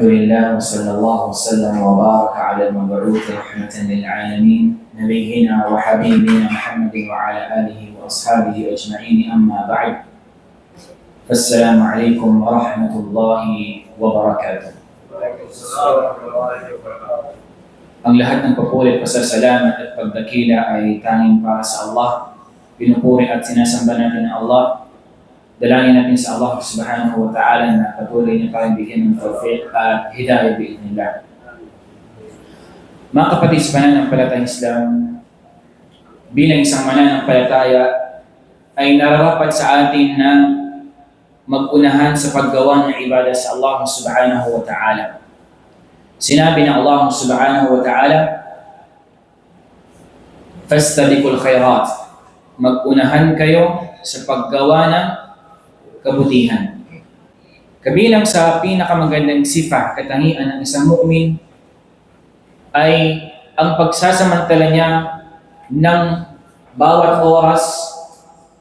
لله وصلى الله وسلم وبارك على المبعوث رحمة للعالمين نبينا وحبيبنا محمد وعلى آله وأصحابه أجمعين أما بعد فالسلام عليكم ورحمة الله وبركاته. Ang lahat ng papuri, pasasalamat at pagdakila ay tanging para sa Allah. Pinupuri at sinasamba natin ang Allah. Dalangin natin sa Allah subhanahu wa ta'ala na patuloy niya tayong bigyan ng tawfiq at hidayah bi'idhnillah. Mga kapatid sa pananampalatayang Islam, bilang isang mananampalataya ay nararapat sa atin na mag-unahan sa paggawa ng ibadah sa Allah subhanahu wa ta'ala. Sinabi ng Allah subhanahu wa ta'ala, "Fastabiqul khairat." Mag-unahan kayo sa paggawa ng kabutihan. Kabilang sa pinakamagandang sifa, katangian ng isang mu'min ay ang pagsasamantala niya ng bawat oras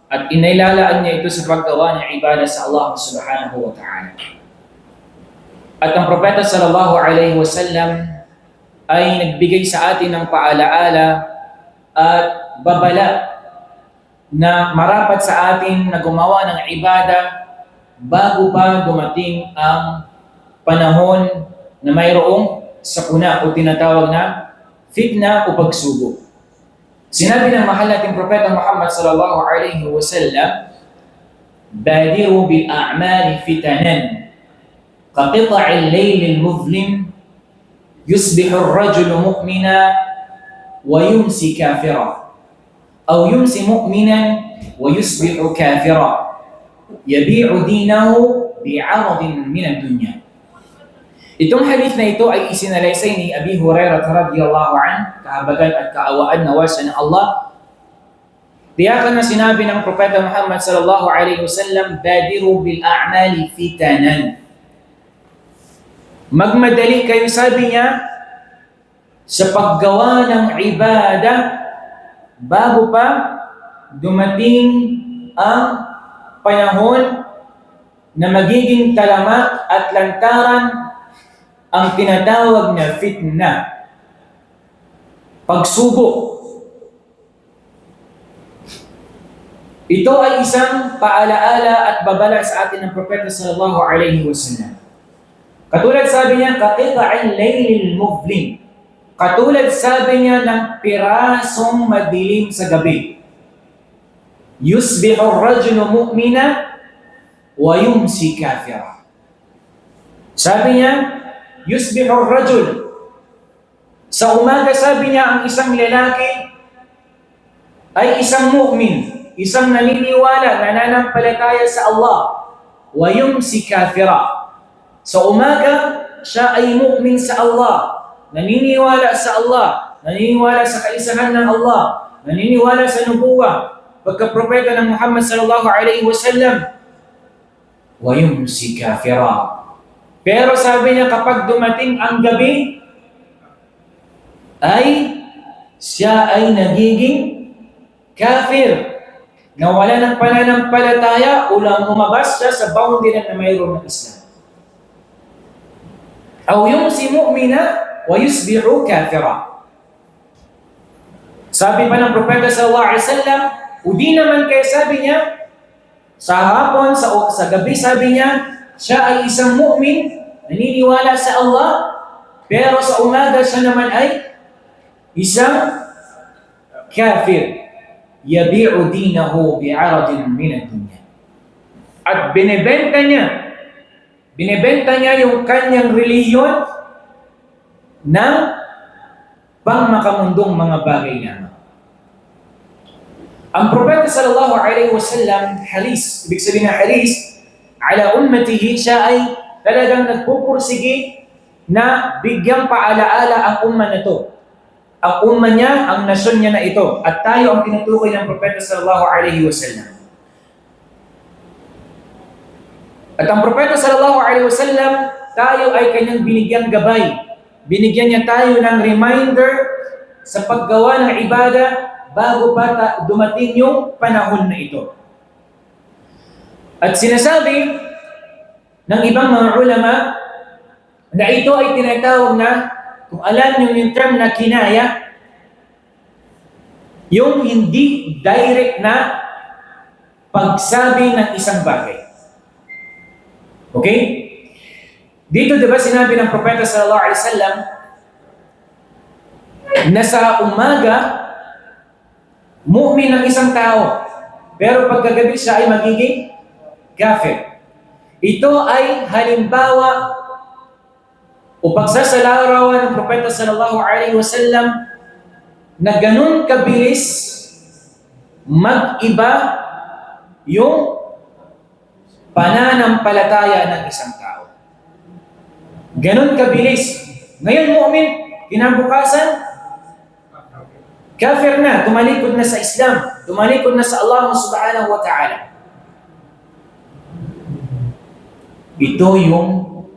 at inailalaan niya ito sa paggawa ng ibadah sa Allah subhanahu wa ta'ala. At ang Propeta sallallahu alaihi wasallam ay nagbigay sa atin ng paalaala at babala na marapat sa atin na gumawa ng ibadah bago pa dumating ang panahon na mayroong sakuna o tinatawag na fitna o pagsubok. Sinabi ng mahal nating Propeta Muhammad sallallahu alaihi wasallam, "Badiru bil a'mali fitanan. كقطع الليل المظلم يصبح الرجل مؤمنا ويمسي كافرا أو يمسي مؤمنا ويصبح كافرا يبيع دينه بعرض من الدنيا." Itong hadith na ito ay isinalaysay ni Abi Hurairah radhiyallahu anhu, kahabagan at kaawaan nawa siya ng Allah. Tiyakan na sinabi ng Propeta Muhammad sallallahu alaihi wasallam, "Badiru bil a'mali fitanan." Magmadali kayo, sabi niya, sa paggawa ng ibadah bago pa dumating ang panahon na magiging talamak at lantaran ang tinatawag na fitna, pagsubok. Ito ay isang paalaala at babala sa atin ng Propeta sallallahu alaihi wasallam. Katulad sabi niya, "Kaqita'il laylil muzlim." Katulad sabi niya ng pirasong madilim sa gabi. "Yusbihu ar-rajulu mu'mina wa yumsi kafira." Sabi niya, "Yusbihu ar-rajul." Sa umaga sabi niya ang isang lalaki ay isang mu'min, isang naniniwala, nananampalataya sa Allah, wa yumsi kafira. Sa umaga, siya ay mu'min sa Allah, naniniwala sa Allah, naniniwala sa kaisahan ng Allah, naniniwala sa nubuwa, pagka-propeta ng Muhammad sallallahu alaihi wasallam, wa yumsi kafira. Pero sabi niya, kapag dumating ang gabi, ay siya ay nagiging kafir, nawala ng pananampalataya, ulang umabas siya sa boundary na mayroon ng Islam. Aw yumsi mu'mina wa yusbihu kafira. Sabi pa ng Propeta sallallahu alaihi wasallam, "Udi naman kaya," sabi niya, sa hapon, sa gabi, sabi niya, siya ay isang mu'min, naniniwala sa Allah, pero sa umaga siya naman ay isang kafir. Yabi'u dinahu bi'aradin min ad-dunya. At binebenta niya yung kanyang reliyon ng pangmakamundong mga bagay lamang. Ang Propeta sallallahu alaihi wasallam, haris, ibig sabihin na haris, ala ummatihi, siya ay talagang nagpupursige na bigyang paalaala ang umma na ito. Ang umma niya, ang nasyon niya na ito. At tayo ang tinutukoy ng Propeta sallallahu alaihi wasallam. At ang Propeta sallallahu alaihi wasallam, tayo ay kanyang binigyang gabay. Binigyan niya tayo ng reminder sa paggawa ng ibadah bago pa dumating yung panahon na ito. At sinasabi ng ibang mga ulama na ito ay tinatawag na, kung alam niyo yung term na kinaya, yung hindi direct na pagsabi ng isang bagay. Okay? Dito, di ba sinabi ng Propeta sallallahu alaihi wasallam na sa umaga, mu'min ng isang tao, pero pagkagabi siya ay magiging kafir. Ito ay halimbawa o pagsasalarawan ng Propeta sallallahu alaihi wasallam na ganun kabilis mag-iba yung pananampalataya ng isang tao. Ganun kabilis. Ngayon, mu'min, kinabukasan, kafir na, tumalikod na sa Islam, tumalikod na sa Allah subhanahu wa ta'ala. Ito yung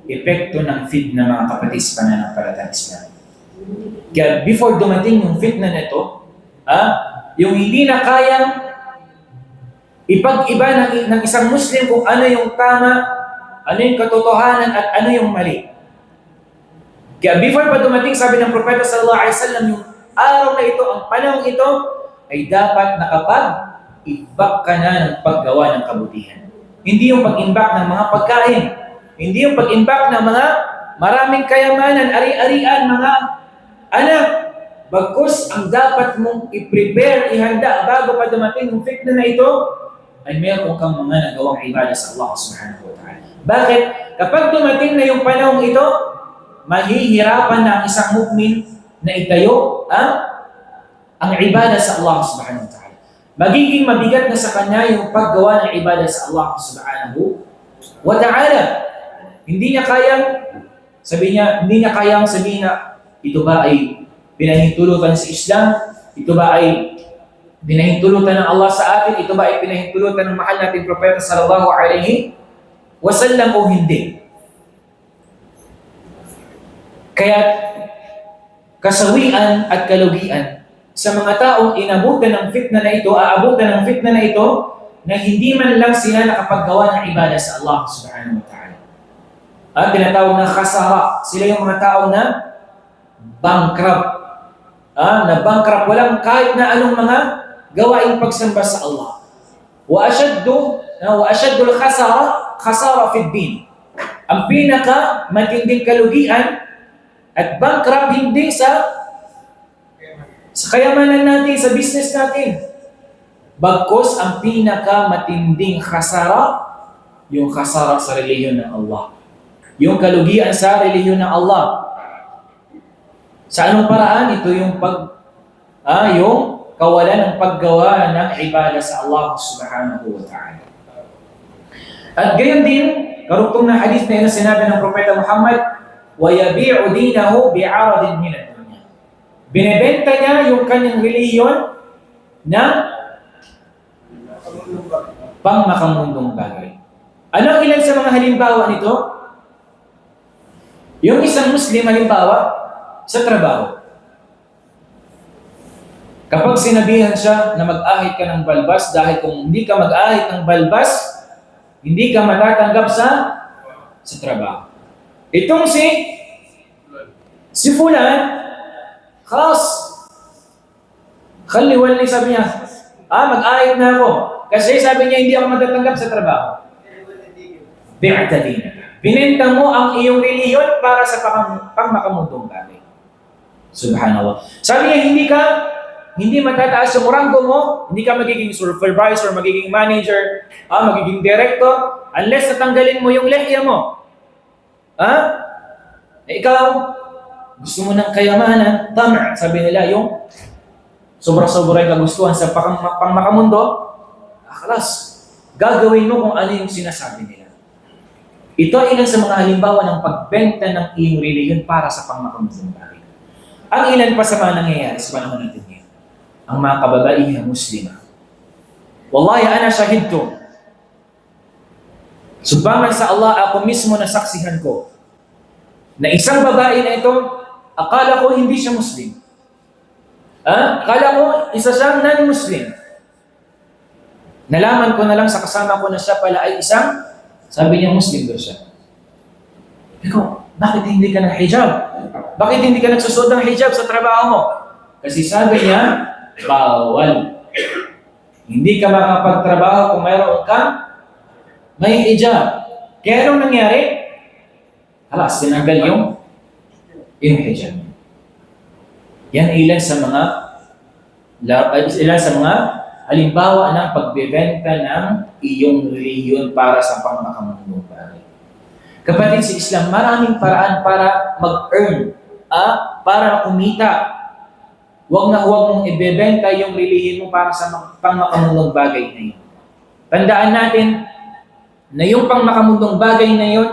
epekto ng fitna, mga kapatid, sa pananampalataya ng Islam. Kaya before dumating yung fitna na ito, yung hindi na kayang ipag-iba ng isang Muslim kung ano yung tama, ano yung katotohanan, at ano yung mali. Kaya before pa dumating, sabi ng Propeta sallallahu alaihi wasallam, yung araw na ito, ang panahon ito, ay dapat nakapag-imbak ka na ng paggawa ng kabutihan. Hindi yung pag-imbak ng mga pagkain, hindi yung pag-imbak ng mga maraming kayamanan, ari-arian, mga anak. Bagkus, ang dapat mong i-prepare, ihanda bago pa dumating yung fitna na ito, ay meron kang mga nagawang ibadah sa Allah subhanahu wa ta'ala. Bakit? Kapag dumating na yung panahon ito, mahihirapan na ang isang mu'min na itayo ang ibadah sa Allah subhanahu wa ta'ala. Magiging mabigat na sa kanya yung paggawa ng ibadah sa Allah subhanahu wa ta'ala. Hindi niya kayang sabihin na ito ba ay pinahintulutan sa Islam? Ito ba ay pinahintulutan ng Allah sa atin? Ito ba ay pinahintulutan ng mahal nating Propeta sallallahu alaihi wasallam o hindi? Kaya kasawian at kalugian sa mga taong inabutan ng fitna na ito, aabutan ng fitna na ito, na hindi man lang sila nakapaggawa ng ibadah sa Allah subhanahu wa ta'ala. At tinatawag na khasara. Sila yung mga taong na bankrupt. Na bankrupt. Walang kahit na anong mga gawaing pagsamba sa Allah. Wa ashaddu khasara fi din. Ang pinaka matinding kalugian at bankrupt hindi sa kayamanan natin, sa business natin. Bagkus ang pinaka matinding khasara, yung khasara sa relihiyon ng Allah. Yung kalugian sa relihiyon ng Allah. Sa anong paraan? Ito yung yung kawalan ng paggawa ng ibadah sa Allah subhanahu wa ta'ala. At gayon din, karugtong na hadith na yun sinabi ng Propeta Muhammad, وَيَبِيعُ دِينَهُ بِعَرَضٍ مِنَ الدُّنْيَا. Binebenta niya yung kanyang relihiyon ng pangmakamundong bagay. Ano ilan sa mga halimbawa nito? Yung isang Muslim, halimbawa, sa trabaho. Kapag sinabihan siya na mag-ahit ka ng balbas, dahil kung hindi ka mag-ahit ng balbas, hindi ka matatanggap sa trabaho. Itong si Fulan, khaliwal ni sabi niya, mag-ahit na ako. Kasi sabi niya, hindi ako matatanggap sa trabaho. Bi'atadina. Binenta mo ang iyong reliyon para sa pangmakamundong bagay. Subhanallah. Sabi niya, hindi matataas yung ranggo mo, hindi ka magiging supervisor, magiging manager, magiging director, unless natanggalin mo yung lehya mo. Ikaw, gusto mo ng kayamanan, tama. Sabi nila, yung sobra-sobra yung kagustuhan sa pangmakamundo, akalas, gagawin mo kung ano yung sinasabi nila. Ito ay ilan sa mga halimbawa ng pagbenta ng iyong reliyon para sa pangmakamundong bagay. Ang ilan pa sa mga nangyayari sa panahon natin ngayon. Ang mga kababaihang Muslima. Wallahi, ana shahidtu. Subaman sa Allah, ako mismo nasaksihan ko na isang babae na ito, akala ko hindi siya Muslim. Akala ko isa siyang non-Muslim. Nalaman ko na lang sa kasama ko na siya pala ay isang, sabi niya Muslim daw siya. Ikaw, Bakit hindi ka nag-hijab? Bakit hindi ka nagsusuot ng hijab sa trabaho mo? Kasi sabi niya, bawal. Hindi ka makapagtrabaho kung mayroon kang may hijab. Kaya anong nangyari? Halas, sinanggal yung hijab. Yan ilan sa mga halimbawa ng pagbebenta ng iyong reliyon para sa pangmakamundong bagay. Kapatid sa Islam, maraming paraan para mag-earn, para kumita. Huwag mong ibebenta yung reliyon mo para sa pangmakamundong bagay na yun. Tandaan natin na yung pangmakamundong bagay na yun,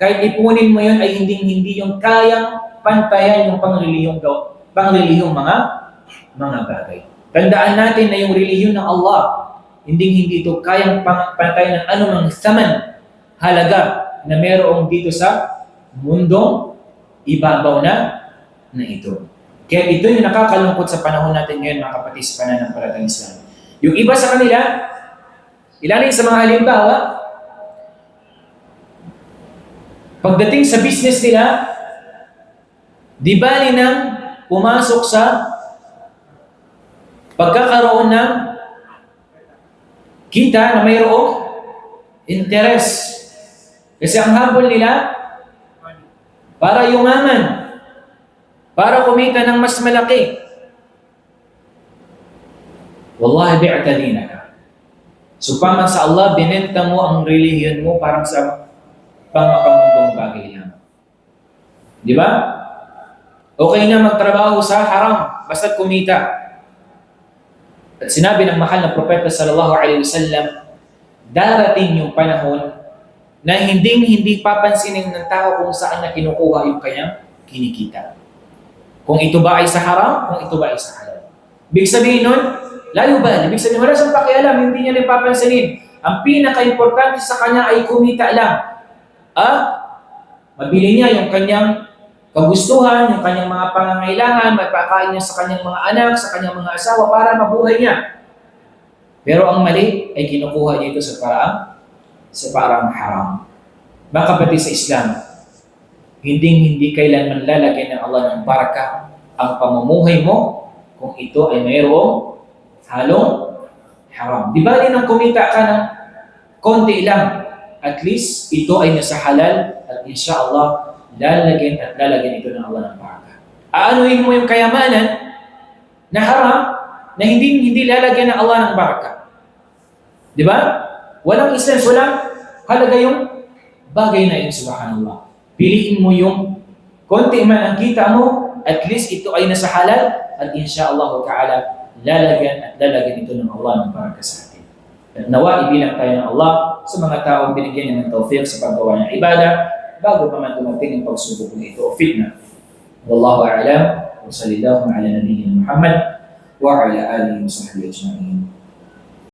kahit ipunin mo yun ay hindi yung kayang pantayan yung pangrelihiyong mga bagay. Tandaan natin na yung relihiyon ng Allah, hindi ito kayang pantayan ng anumang saman, halaga na mayroong dito sa mundong ibabaw na ito. Kaya ito yung nakakalungkot sa panahon natin ngayon, mga kapatid, sa pananampalatayang Islam. Yung iba sa kanila, ilalim sa mga halimbawa, pagdating sa business nila, di bali nang pumasok sa pagkakaroon ng kita na mayroong interest. Kasi ang habol nila, para yumaman, para kumita ng mas malaki. Wallahi bi'tadina ka. Supaman sa Allah, binenta mo ang relihiyon mo parang sa pangmakamundong bagay lang. Di ba? Okay na magtrabaho sa haram, basta kumita. At sinabi ng mahal na propeta sallallahu alaihi wasallam, darating yung panahon na hindi papansinin ng tao kung saan na kinukuha yung kanyang kinikita. Kung ito ba ay sa haram, kung ito ba ay sa halal. Ibig sabihin nun, layo ba? Ibig sabihin, wala siyang pakialam, hindi niya papansinin. Ang pinaka-importante sa kanya ay kumita lang. Mabili niya yung kanyang kagustuhan, yung kanyang mga pangangailangan, magpakain niya sa kanyang mga anak, sa kanyang mga asawa para mabuhay niya. Pero ang mali ay kinukuha niya ito sa parang haram. Mga kapatid sa Islam, hindi kailanman lalagyan ng Allah ng baraka ang pamumuhay mo kung ito ay mayroong halong haram. Di ba din ang kumita ka ng konti lang? At least ito ay nasa halal at insyaAllah lalagyan ito ng Allah ng baraka. Aanuhin mo yung kayamanan na haram na hindi lalagyan ng Allah ng baraka. Di ba? Walang essence, walang halaga yung bagay na yun, subhanallah. Piliin mo yung konti man ang kita mo, at least ito ay nasa halal, at insyaAllah ta'ala, lalagyan ito ng Allah ng baraka sa atin. At nawa, ibilang tayo ng Allah sa mga taong binigyan niya ng tawfiq sa paggawa ng ibadah, bago pa man dumating ang pagsubok na ito o fitna. Wallahu a'lam, wa sallallahu ala nabiyyina Muhammad, wa ala alihi wa sahbihi ajma'in.